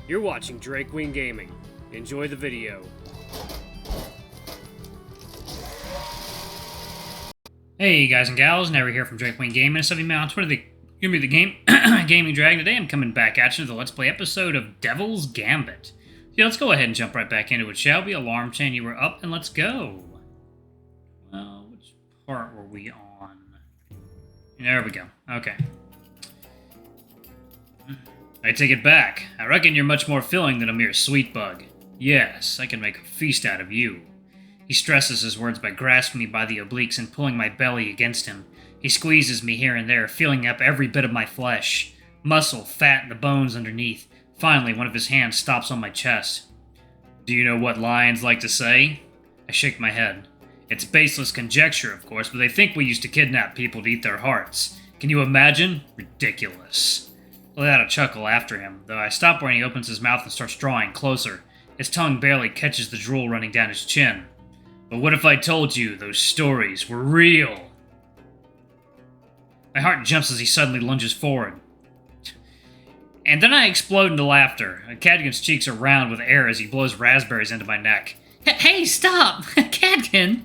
You're watching Drake Wing Gaming. Enjoy the video. Hey guys and gals, Never here from Drake Wing Gaming. It's something on Twitter. Give me the game Gaming Dragon. Today I'm coming back at you with a Let's Play episode of Devil's Gambit. Yeah, let's go ahead and jump right back into it, shall we? Alarm chain, you were up, and let's go. Well, which part were we on? There we go. Okay. I take it back. I reckon you're much more filling than a mere sweet bug. Yes, I can make a feast out of you. He stresses his words by grasping me by the obliques and pulling my belly against him. He squeezes me here and there, filling up every bit of my flesh. Muscle, fat, and the bones underneath. Finally, one of his hands stops on my chest. Do you know what lions like to say? I shake my head. It's baseless conjecture, of course, but they think we used to kidnap people to eat their hearts. Can you imagine? Ridiculous. I let out a chuckle after him, though I stop when he opens his mouth and starts drawing closer. His tongue barely catches the drool running down his chin. But what if I told you those stories were real? My heart jumps as he suddenly lunges forward. And then I explode into laughter. Cadgan's cheeks are round with air as he blows raspberries into my neck. Hey, stop! Cadgan!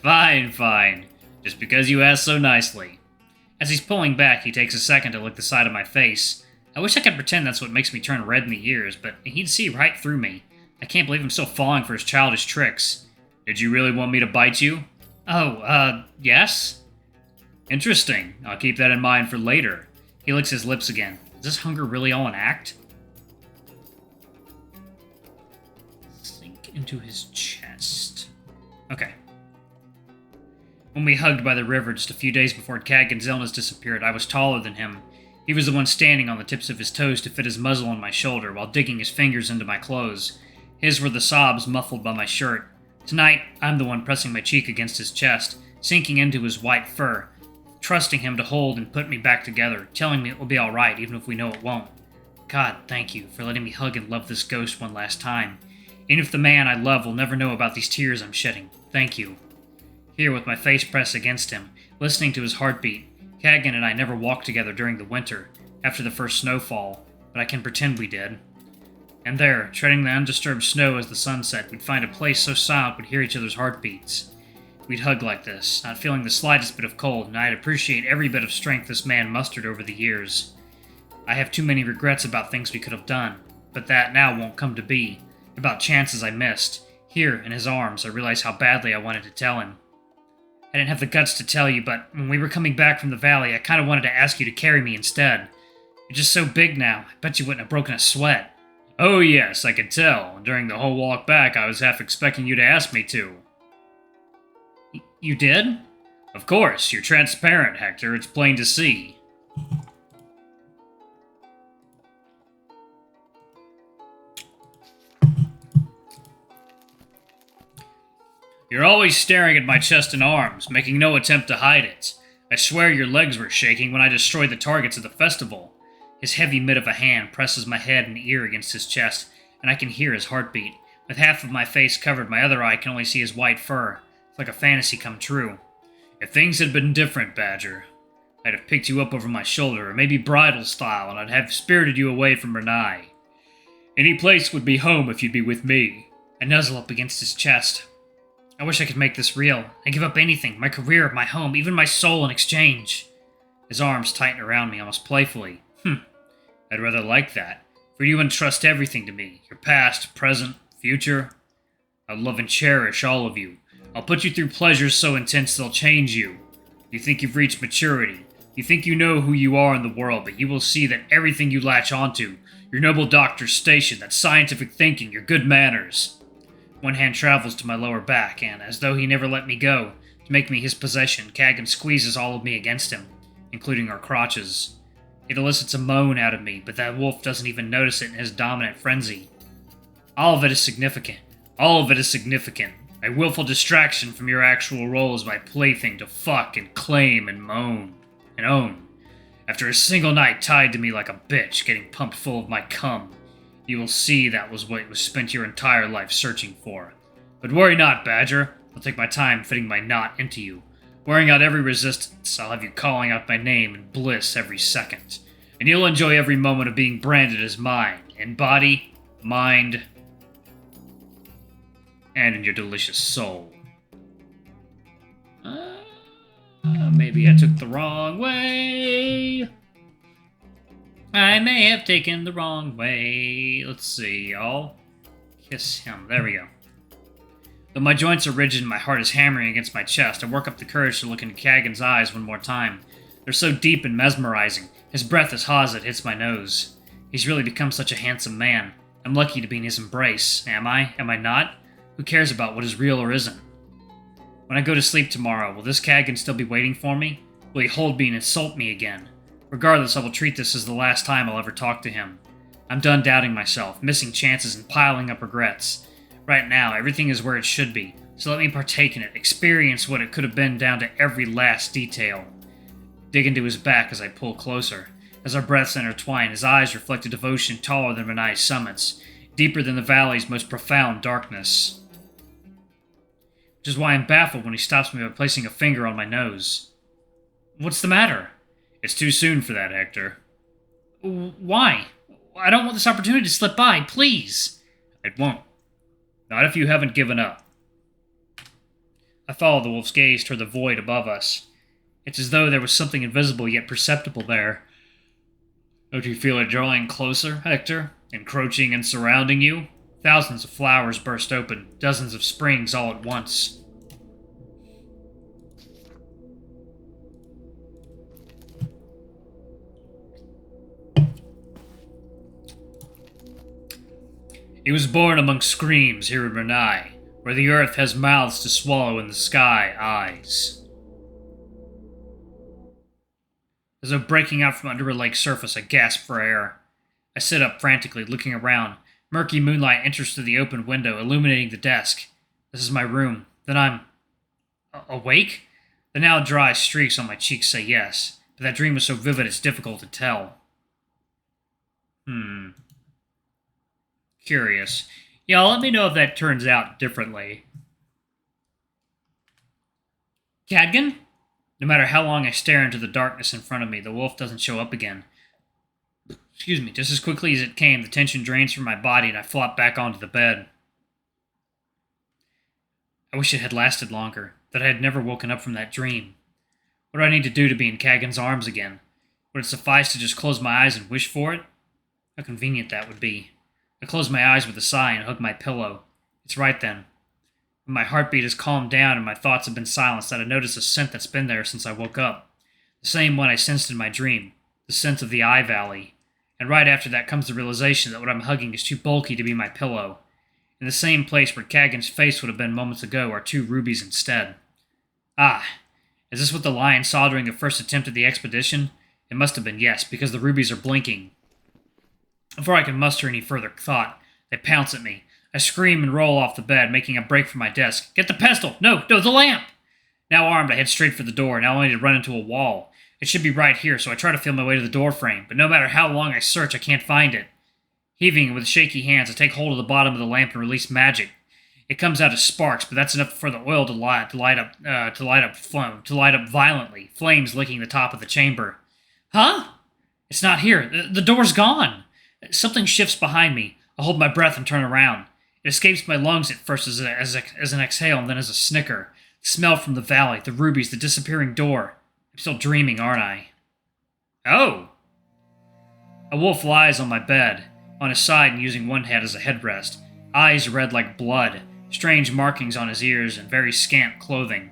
Fine, fine. Just because you asked so nicely. As he's pulling back, he takes a second to look the side of my face. I wish I could pretend that's what makes me turn red in the ears, but he'd see right through me. I can't believe I'm still falling for his childish tricks. Did you really want me to bite you? Oh, yes? Interesting. I'll keep that in mind for later. He licks his lips again. Is this hunger really all an act? Sink into his chest. Okay. When we hugged by the river just a few days before Kagan's illness disappeared, I was taller than him. He was the one standing on the tips of his toes to fit his muzzle on my shoulder while digging his fingers into my clothes. His were the sobs muffled by my shirt. Tonight, I'm the one pressing my cheek against his chest, sinking into his white fur, trusting him to hold and put me back together, telling me it will be alright even if we know it won't. God, thank you for letting me hug and love this ghost one last time. Even if the man I love will never know about these tears I'm shedding. Thank you. Here, with my face pressed against him, listening to his heartbeat, Kagan and I never walked together during the winter, after the first snowfall, but I can pretend we did. And there, treading the undisturbed snow as the sun set, we'd find a place so silent we'd hear each other's heartbeats. We'd hug like this, not feeling the slightest bit of cold, and I'd appreciate every bit of strength this man mustered over the years. I have too many regrets about things we could have done, but that now won't come to be. About chances I missed. Here, in his arms, I realized how badly I wanted to tell him. I didn't have the guts to tell you, but when we were coming back from the valley, I kind of wanted to ask you to carry me instead. You're just so big now, I bet you wouldn't have broken a sweat. Oh yes, I could tell. During the whole walk back, I was half expecting you to ask me to. You did? Of course, you're transparent, Hector. It's plain to see. You're always staring at my chest and arms, making no attempt to hide it. I swear your legs were shaking when I destroyed the targets of the festival. His heavy mitt of a hand presses my head and ear against his chest, and I can hear his heartbeat. With half of my face covered, my other eye can only see his white fur. It's like a fantasy come true. If things had been different, Badger, I'd have picked you up over my shoulder, or maybe bridal style, and I'd have spirited you away from Renai. Any place would be home if you'd be with me. I nuzzle up against his chest. I wish I could make this real. I'd give up anything, my career, my home, even my soul in exchange. His arms tighten around me almost playfully. I'd rather like that. For you entrust everything to me. Your past, present, future. I'll love and cherish all of you. I'll put you through pleasures so intense they'll change you. You think you've reached maturity. You think you know who you are in the world, but you will see that everything you latch onto, your noble doctor's station, that scientific thinking, your good manners. One hand travels to my lower back, and, as though he never let me go, to make me his possession, Kagan squeezes all of me against him, including our crotches. It elicits a moan out of me, but that wolf doesn't even notice it in his dominant frenzy. All of it is significant. All of it is significant. A willful distraction from your actual role as my plaything to fuck and claim and moan and own. After a single night tied to me like a bitch, getting pumped full of my cum, you will see that was what you spent your entire life searching for. But worry not, Badger. I'll take my time fitting my knot into you. Wearing out every resistance, I'll have you calling out my name in bliss every second. And you'll enjoy every moment of being branded as mine, in body, mind, and in your delicious soul. Maybe I took the wrong way. I may have taken the wrong way. Let's see, y'all. Kiss him. There we go. Though my joints are rigid and my heart is hammering against my chest, I work up the courage to look into Kagan's eyes one more time. They're so deep and mesmerizing. His breath is hot as it hits my nose. He's really become such a handsome man. I'm lucky to be in his embrace. Am I? Am I not? Who cares about what is real or isn't? When I go to sleep tomorrow, will this Cadgan still be waiting for me? Will he hold me and insult me again? Regardless, I will treat this as the last time I'll ever talk to him. I'm done doubting myself, missing chances, and piling up regrets. Right now, everything is where it should be, so let me partake in it, experience what it could have been down to every last detail. Dig into his back as I pull closer. As our breaths intertwine, his eyes reflect a devotion taller than Renai's summits, deeper than the valley's most profound darkness. Which is why I'm baffled when he stops me by placing a finger on my nose. What's the matter? It's too soon for that, Hector. Why? I don't want this opportunity to slip by, please. It won't. Not if you haven't given up. I follow the wolf's gaze toward the void above us. It's as though there was something invisible yet perceptible there. Don't you feel it drawing closer, Hector? Encroaching and surrounding you? Thousands of flowers burst open, dozens of springs all at once. He was born among screams here in Renai, where the earth has mouths to swallow and the sky eyes. As though breaking out from under a lake's surface, I gasp for air. I sit up frantically, looking around. Murky moonlight enters through the open window, illuminating the desk. This is my room. Then I'm... awake? The now dry streaks on my cheeks say yes, but that dream was so vivid it's difficult to tell. Curious. Y'all, let me know if that turns out differently. Cadgan? No matter how long I stare into the darkness in front of me, the wolf doesn't show up again. Excuse me, just as quickly as it came, the tension drains from my body and I flop back onto the bed. I wish it had lasted longer, that I had never woken up from that dream. What do I need to do to be in Kagan's arms again? Would it suffice to just close my eyes and wish for it? How convenient that would be. I close my eyes with a sigh and hug my pillow. It's right then. When my heartbeat has calmed down and my thoughts have been silenced, that I notice a scent that's been there since I woke up. The same one I sensed in my dream. The scent of the Eye Valley. And right after that comes the realization that what I'm hugging is too bulky to be my pillow. In the same place where Kagan's face would have been moments ago are 2 rubies instead. Ah, is this what the lion saw during the first attempt at the expedition? It must have been yes, because the rubies are blinking. Before I can muster any further thought, they pounce at me. I scream and roll off the bed, making a break for my desk. Get the pestle! No, the lamp! Now armed, I head straight for the door, now only to run into a wall. It should be right here, so I try to feel my way to the door frame, but no matter how long I search, I can't find it. Heaving with shaky hands, I take hold of the bottom of the lamp and release magic. It comes out as sparks, but that's enough for the oil to light up violently, flames licking the top of the chamber. Huh? It's not here. The door's gone. Something shifts behind me. I hold my breath and turn around. It escapes my lungs at first as an exhale and then as a snicker. The smell from the valley, the rubies, the disappearing door. I'm still dreaming, aren't I? Oh! A wolf lies on my bed, on his side and using one head as a headrest. Eyes red like blood, strange markings on his ears, and very scant clothing.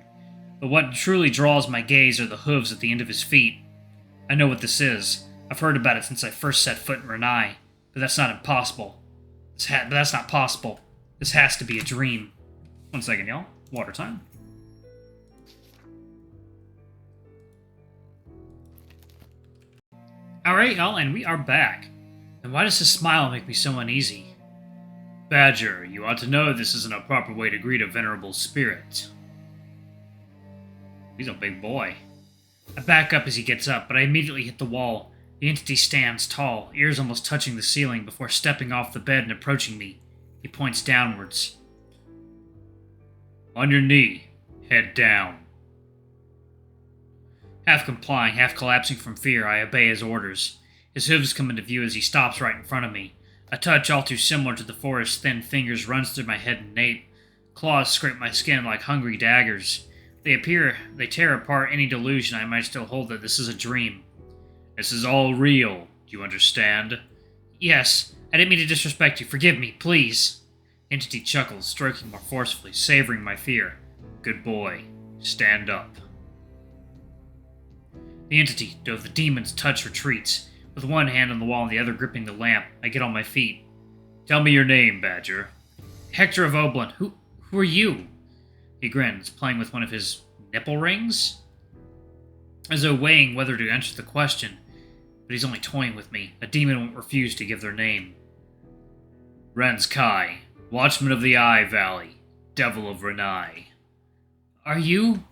But what truly draws my gaze are the hooves at the end of his feet. I know what this is. I've heard about it since I first set foot in Renai, but that's not impossible. That's not possible. This has to be a dream. 1 second, y'all. Water time. Alright, y'all, and we are back. And why does his smile make me so uneasy? Badger, you ought to know this isn't a proper way to greet a venerable spirit. He's a big boy. I back up as he gets up, but I immediately hit the wall. The entity stands tall, ears almost touching the ceiling, before stepping off the bed and approaching me. He points downwards. On your knee, head down. Half complying, half collapsing from fear, I obey his orders. His hooves come into view as he stops right in front of me. A touch all too similar to the forest's thin fingers runs through my head and nape. Claws scrape my skin like hungry daggers. They tear apart any delusion I might still hold that this is a dream. This is all real, do you understand? Yes, I didn't mean to disrespect you. Forgive me, please. Entity chuckles, stroking more forcefully, savoring my fear. Good boy. Stand up. The entity, though the demon's touch, retreats. With one hand on the wall and the other gripping the lamp, I get on my feet. Tell me your name, Badger. Hector of Oblin. Who are you? He grins, playing with one of his nipple rings? As though weighing whether to answer the question. But he's only toying with me. A demon won't refuse to give their name. Ren's Kai, Watchman of the Eye Valley, Devil of Renai. Are you?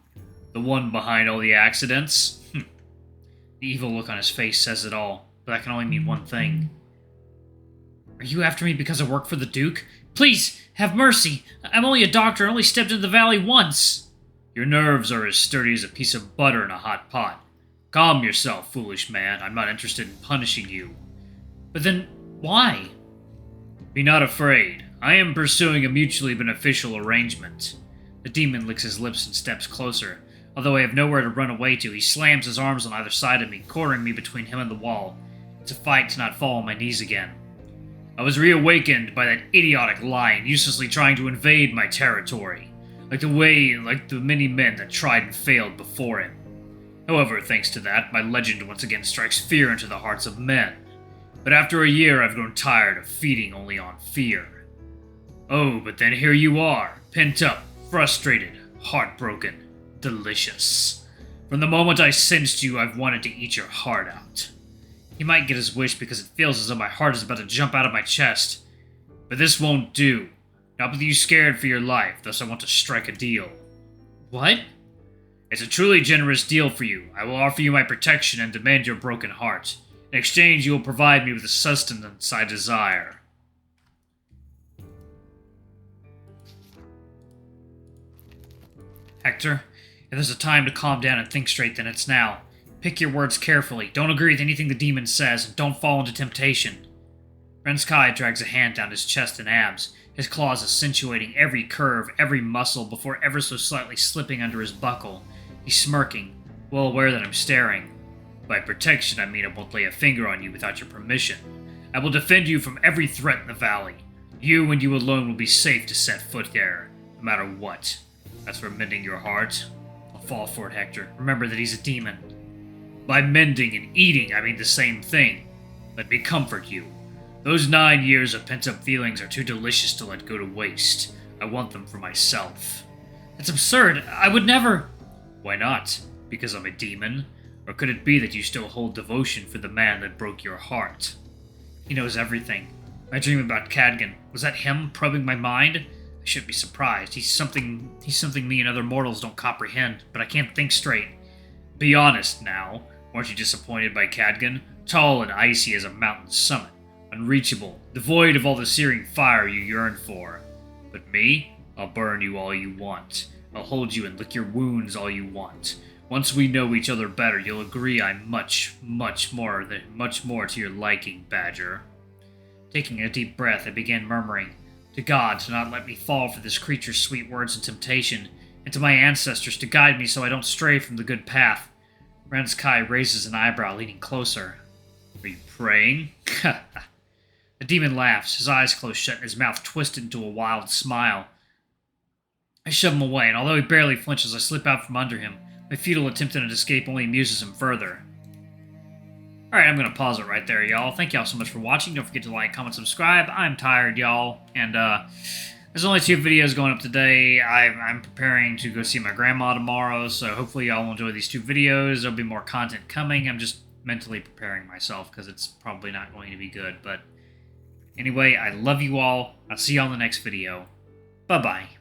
The one behind all the accidents? The evil look on his face says it all, but that can only mean one thing. Are you after me because I work for the Duke? Please, have mercy! I'm only a doctor and only stepped into the valley once! Your nerves are as sturdy as a piece of butter in a hot pot. Calm yourself, foolish man. I'm not interested in punishing you. But then, why? Be not afraid. I am pursuing a mutually beneficial arrangement. The demon licks his lips and steps closer. Although I have nowhere to run away to, he slams his arms on either side of me, cornering me between him and the wall. It's a fight to not fall on my knees again. I was reawakened by that idiotic lion uselessly trying to invade my territory, like the many men that tried and failed before him. However, thanks to that, my legend once again strikes fear into the hearts of men. But after a year, I've grown tired of feeding only on fear. Oh, but then here you are, pent up, frustrated, heartbroken, delicious. From the moment I sensed you, I've wanted to eat your heart out. He might get his wish because it feels as though my heart is about to jump out of my chest. But this won't do. Not with you scared for your life, thus I want to strike a deal. What? It's a truly generous deal for you. I will offer you my protection and demand your broken heart. In exchange, you will provide me with the sustenance I desire. Hector, if there's a time to calm down and think straight, then it's now. Pick your words carefully. Don't agree with anything the demon says, and don't fall into temptation. Ren's Kai drags a hand down his chest and abs, his claws accentuating every curve, every muscle, before ever so slightly slipping under his buckle. He's smirking, well aware that I'm staring. By protection, I mean I won't lay a finger on you without your permission. I will defend you from every threat in the valley. You and you alone will be safe to set foot there, no matter what. As for mending your heart, I'll fall for it, Hector. Remember that he's a demon. By mending and eating, I mean the same thing. Let me comfort you. Those 9 years of pent-up feelings are too delicious to let go to waste. I want them for myself. That's absurd. I would never... Why not? Because I'm a demon? Or could it be that you still hold devotion for the man that broke your heart? He knows everything. My dream about Cadgan, was that him probing my mind? I shouldn't be surprised. He's something me and other mortals don't comprehend, but I can't think straight. Be honest now. Weren't you disappointed by Cadgan? Tall and icy as a mountain summit. Unreachable, devoid of all the searing fire you yearn for. But me? I'll burn you all you want. I'll hold you and lick your wounds all you want. Once we know each other better, you'll agree I'm much more to your liking, Badger. Taking a deep breath, I began murmuring, to God to not let me fall for this creature's sweet words and temptation, and to my ancestors to guide me so I don't stray from the good path. Ren's Kai raises an eyebrow, leaning closer. Are you praying? The demon laughs, his eyes closed shut and his mouth twisted into a wild smile. I shove him away, and although he barely flinches, I slip out from under him. My futile attempt at an escape only amuses him further. Alright, I'm going to pause it right there, y'all. Thank y'all so much for watching. Don't forget to like, comment, subscribe. I'm tired, y'all. And, there's only 2 videos going up today. I'm preparing to go see my grandma tomorrow, so hopefully y'all will enjoy these 2 videos. There'll be more content coming. I'm just mentally preparing myself, because it's probably not going to be good. But anyway, I love you all. I'll see y'all in the next video. Bye-bye.